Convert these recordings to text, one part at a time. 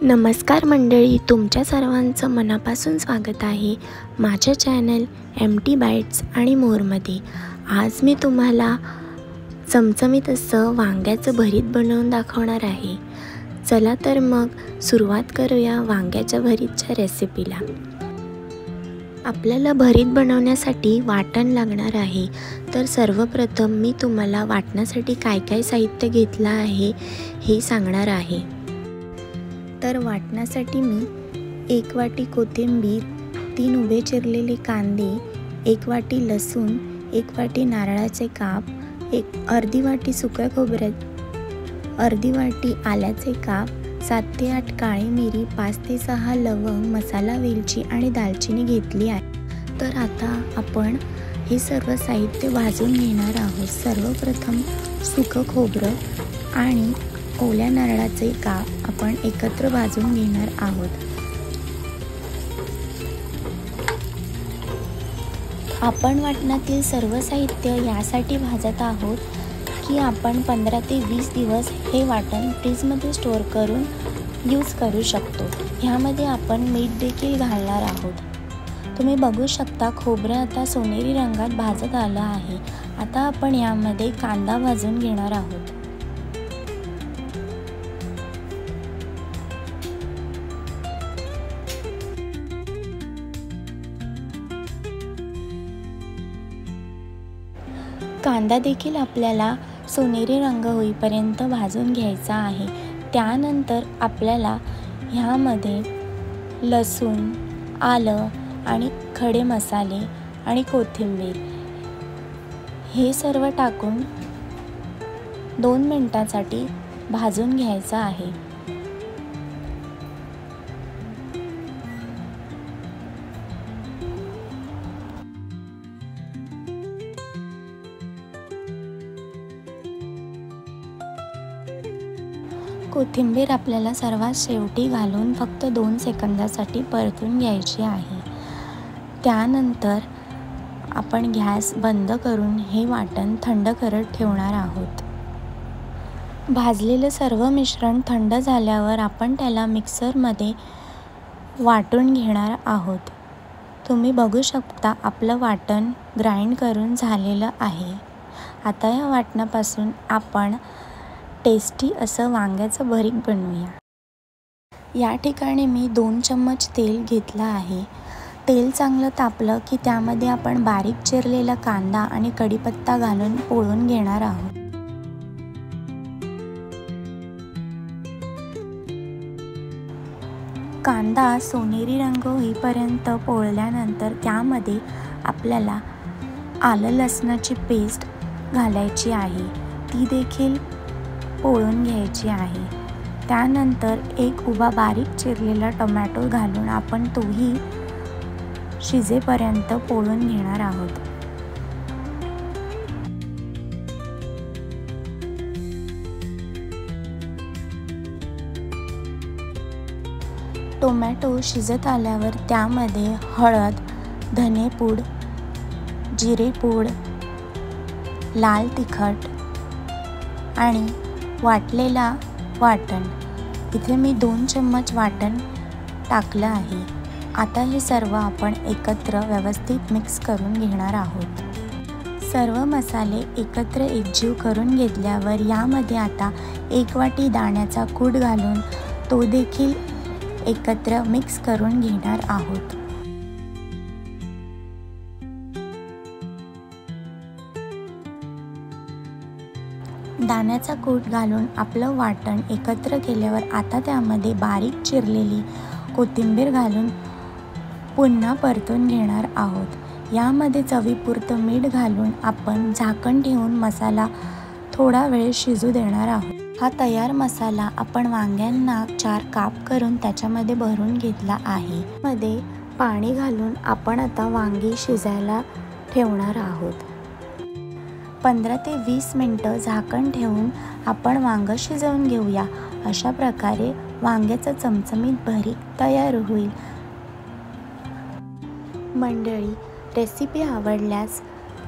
नमस्कार मंडळी, तुमच्या सर्वांचं मनापासून स्वागत आहे माझ्या चॅनल MT बाईट्स आणि मोरमध्ये। आज मी तुम्हाला चमचमीत असं वांग्याचं भरीत बनवून दाखवणार आहे। चला तर मग सुरुवात करूया वांग्याच्या भरीतच्या रेसिपीला। आपल्याला भरीत बनवण्यासाठी वाटण लागणार आहे। तर सर्वप्रथम मी तुम्हाला वाटण्यासाठी काय काय साहित्य घेतलं आहे हे सांगणार आहे। तर वाटण्यासाठी मी 1 वाटी कोथिंबीर, 3 उभे चिरलेले कांदे, 1 वाटी लसूण, 1 वाटी नारळाचे काप, अर्धी वाटी सुक्या खोबऱ्यात, अर्धी वाटी आल्याचे काप, 7 ते 8 काळी मिरी, 5 ते 6 लवंग, मसाला वेलची आणि दालचिनी घेतली आहे। तर आता आपण हे सर्व साहित्य भाजून घेणार आहोत। सर्वप्रथम सुकं खोबरं आणि ओल्या नारळाचे काप आपण एकत्र भाजून घेणार आहोत। आपण वाटणातील सर्व साहित्य यासाठी भाजत आहोत की आपण 15 ते 20 दिवस हे वाटण फ्रीजमध्ये स्टोअर करून यूज करू शकतो। ह्यामध्ये आपण मीठ देखील घालणार आहोत। तुम्ही बघू शकता खोबरं आता सोनेरी रंगात भाजत आलं आहे। आता आपण यामध्ये कांदा भाजून घेणार आहोत। कांदा देखील आपल्याला सोनेरी रंग होईपर्यंत भाजून घ्यायचा आहे। त्यानंतर आपल्याला ह्यामध्ये लसूण, आलं आणि खडे मसाले आणि कोथिंबीर हे सर्व टाकून 2 मिनिटांसाठी भाजून घ्यायचं आहे। कोथिंबीर आपल्याला सर्वात शेवटी घालून फक्त 2 सेकंदासाठी परतून घ्यायची आहे। त्यानंतर आपण गॅस बंद करून हे वाटण थंड करत ठेवणार आहोत। भाजलेलं सर्व मिश्रण थंड झाल्यावर आपण त्याला मिक्सरमध्ये वाटून घेणार आहोत। तुम्ही बघू शकता आपलं वाटण ग्राइंड करून झालेलं आहे। आता या वाटणापासून आपण टेस्टी असं वांग्याचं भरीत बनवूया। या ठिकाणी मी 2 चम्मच तेल घेतलं आहे। तेल चांगलं तापलं की त्यामध्ये आपण बारीक चिरलेला कांदा आणि कढीपत्ता घालून पोळून घेणार आहोत। कांदा सोनेरी रंग होईपर्यंत पोळल्यानंतर त्यामध्ये आपल्याला आलं लसणाची पेस्ट घालायची आहे, ती देखील पोळून घ्यायची आहे। त्यानंतर 1 उभा बारीक चिरलेला टोमॅटो घालून आपण तोही शिजेपर्यंत पोळून घेणार आहोत। टोमॅटो शिजत आल्यावर त्यामध्ये हळद, धनेपूड, जिरेपूड, लाल तिखट आणि वाटलेला वाटण, इथे मी 2 चम्मच वाटण टाकलं आहे। आता हे सर्व आपण एकत्र व्यवस्थित मिक्स करून घेणार आहोत। सर्व मसाले एकत्र एकजीव करून घेतल्यावर यामध्ये आता 1 वाटी दाण्याचा कूट घालून तो देखील एकत्र मिक्स करून घेणार आहोत। दाण्याचा कूट घालून आपलं वाटण एकत्र केल्यावर आता त्यामध्ये बारीक चिरलेली कोथिंबीर घालून पुन्हा परतून घेणार आहोत। यामध्ये चवीपुरतं मीठ घालून आपण झाकण ठेवून मसाला थोडा वेळ शिजू देणार आहोत। हा तयार मसाला आपण वांग्यांना 4 काप करून त्याच्यामध्ये भरून घेतला आहे। मध्ये पाणी घालून आपण आता वांगी शिजायला ठेवणार आहोत। 15 ते 20 मिनिटं झाकण ठेवून आपण वांगं शिजवून घेऊया। अशा प्रकारे वांग्याचं चमचमीत भरीत तयार होईल। मंडळी, रेसिपी आवडल्यास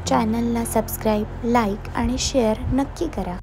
चॅनलला सबस्क्राईब, लाईक आणि शेअर नक्की करा।